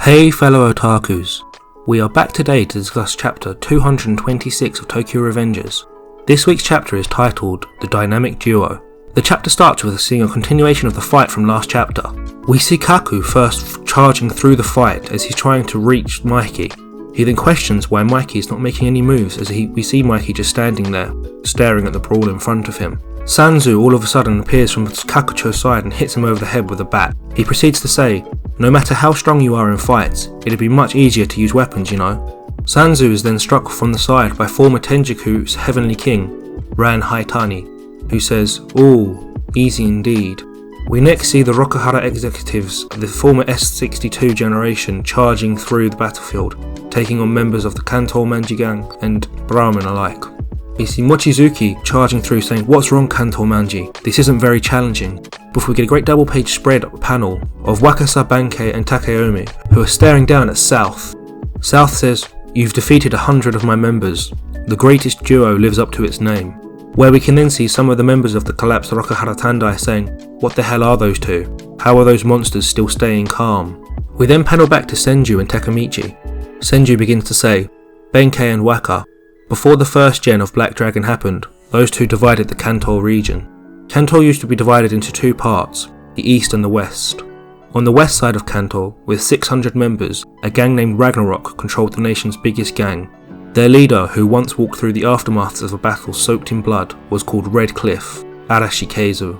Hey fellow Otakus, we are back today to discuss chapter 226 of Tokyo Revengers. This week's chapter is titled The Dynamic Duo. The chapter starts with us seeing a continuation of the fight from last chapter. We see Kaku first charging through the fight as he's trying to reach Mikey. He then questions why Mikey is not making any moves as we see Mikey just standing there, staring at the brawl in front of him. Sanzu all of a sudden appears from Kakucho's side and hits him over the head with a bat. He proceeds to say, "No matter how strong you are in fights, it'd be much easier to use weapons, you know." Sanzu is then struck from the side by former Tenjiku's Heavenly King, Ran Haitani, who says, "Ooh, easy indeed." We next see the Rokuhara executives of the former S62 generation charging through the battlefield, taking on members of the Kanto Manji gang and Brahmin alike. We see Mochizuki charging through saying, "What's wrong, Kanto Manji? This isn't very challenging." Before we get a great double page spread panel of Waka, Benkei and Takemichi, who are staring down at South. South says, "You've defeated 100 of my members. The greatest duo lives up to its name." Where we can then see some of the members of the collapsed Rokuhara Tandai saying, "What the hell are those two? How are those monsters still staying calm?" We then panel back to Senju and Takemichi. Senju begins to say, "Benkei and Waka, before the first gen of Black Dragon happened, those two divided the Kanto region. Kanto used to be divided into two parts, the east and the west. On the west side of Kanto, with 600 members, a gang named Ragnarok controlled the nation's biggest gang. Their leader, who once walked through the aftermaths of a battle soaked in blood, was called Red Cliff, Arashi Keizo.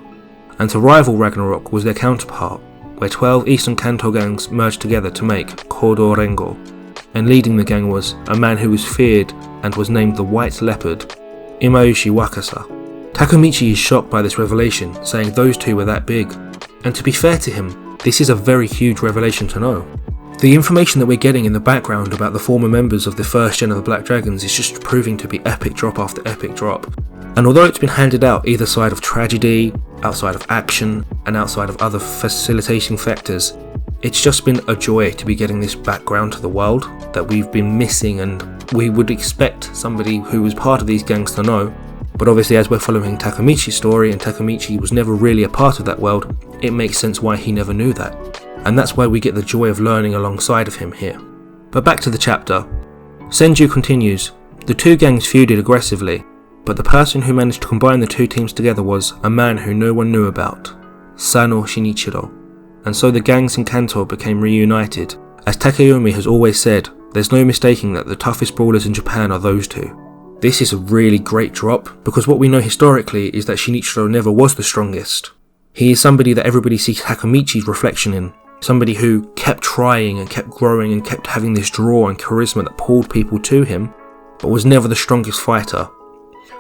And to rival Ragnarok was their counterpart, where 12 eastern Kanto gangs merged together to make Kodo Rengo. And leading the gang was a man who was feared and was named the White Leopard, Imaushi Wakasa. Takemichi is shocked by this revelation, saying those two were that big. And to be fair to him, this is a very huge revelation to know. The information that we're getting in the background about the former members of the first gen of the Black Dragons is just proving to be epic drop after epic drop. And although it's been handed out either side of tragedy, outside of action, and outside of other facilitating factors, it's just been a joy to be getting this background to the world that we've been missing and we would expect somebody who was part of these gangs to know. But obviously as we're following Takemichi's story and Takemichi was never really a part of that world, it makes sense why he never knew that. And that's why we get the joy of learning alongside of him here. But back to the chapter. Senju continues, "The two gangs feuded aggressively, but the person who managed to combine the two teams together was a man who no one knew about, Sano Shinichiro. And so the gangs in Kanto became reunited. As Takeyomi has always said, there's no mistaking that the toughest brawlers in Japan are those two." This is a really great drop, because what we know historically is that Shinichiro never was the strongest. He is somebody that everybody sees Takemichi's reflection in, somebody who kept trying and kept growing and kept having this draw and charisma that pulled people to him, but was never the strongest fighter.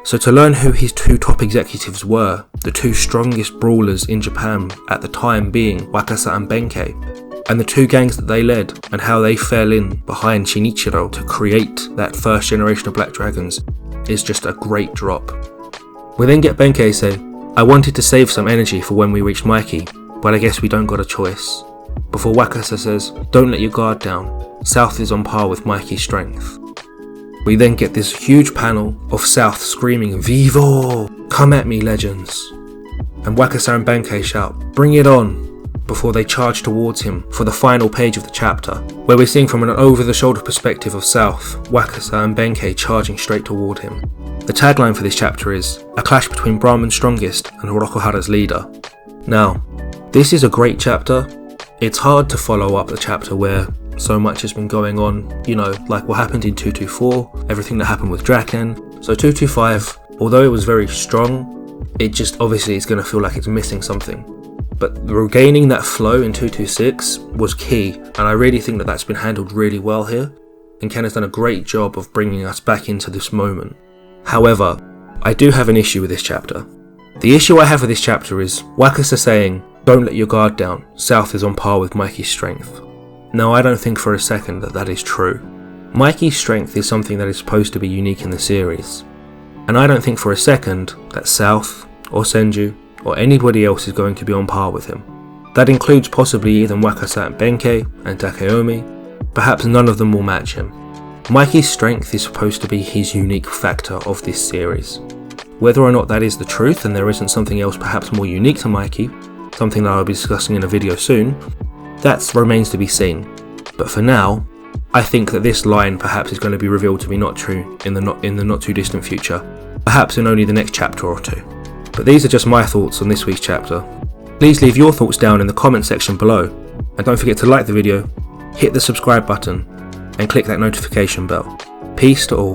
So to learn who his two top executives were, the two strongest brawlers in Japan at the time being Wakasa and Benkei, and the two gangs that they led and how they fell in behind Shinichiro to create that first generation of Black Dragons is just a great drop. We then get Benkei say, "I wanted to save some energy for when we reached Mikey, but I guess we don't got a choice." Before Wakasa says, "Don't let your guard down, South is on par with Mikey's strength." We then get this huge panel of South screaming, "Vivo! Come at me, legends!" And Wakasa and Benkei shout, "Bring it on!" before they charge towards him for the final page of the chapter, where we're seeing from an over-the-shoulder perspective of South, Wakasa and Benkei charging straight toward him. The tagline for this chapter is, "A clash between Brahman's strongest and Rokuhara's leader." Now, this is a great chapter. It's hard to follow up a chapter where so much has been going on, like what happened in 224, everything that happened with Draken. So 225, although it was very strong, it just obviously is going to feel like it's missing something. But regaining that flow in 226 was key, and I really think that that's been handled really well here, and Ken has done a great job of bringing us back into this moment. However, I do have an issue with this chapter. The issue I have with this chapter is Wakasa saying, "Don't let your guard down, South is on par with Mikey's strength." Now I don't think for a second that that is true. Mikey's strength is something that is supposed to be unique in the series, and I don't think for a second that South, or Senju, or anybody else is going to be on par with him. That includes possibly even Wakasa and Benkei and Takeyomi. Perhaps none of them will match him. Mikey's strength is supposed to be his unique factor of this series. Whether or not that is the truth and there isn't something else perhaps more unique to Mikey, something that I'll be discussing in a video soon, that remains to be seen. But for now, I think that this line perhaps is going to be revealed to be not true in the not too distant future, perhaps in only the next chapter or two. But these are just my thoughts on this week's chapter. Please leave your thoughts down in the comment section below, and don't forget to like the video, hit the subscribe button, and click that notification bell. Peace to all.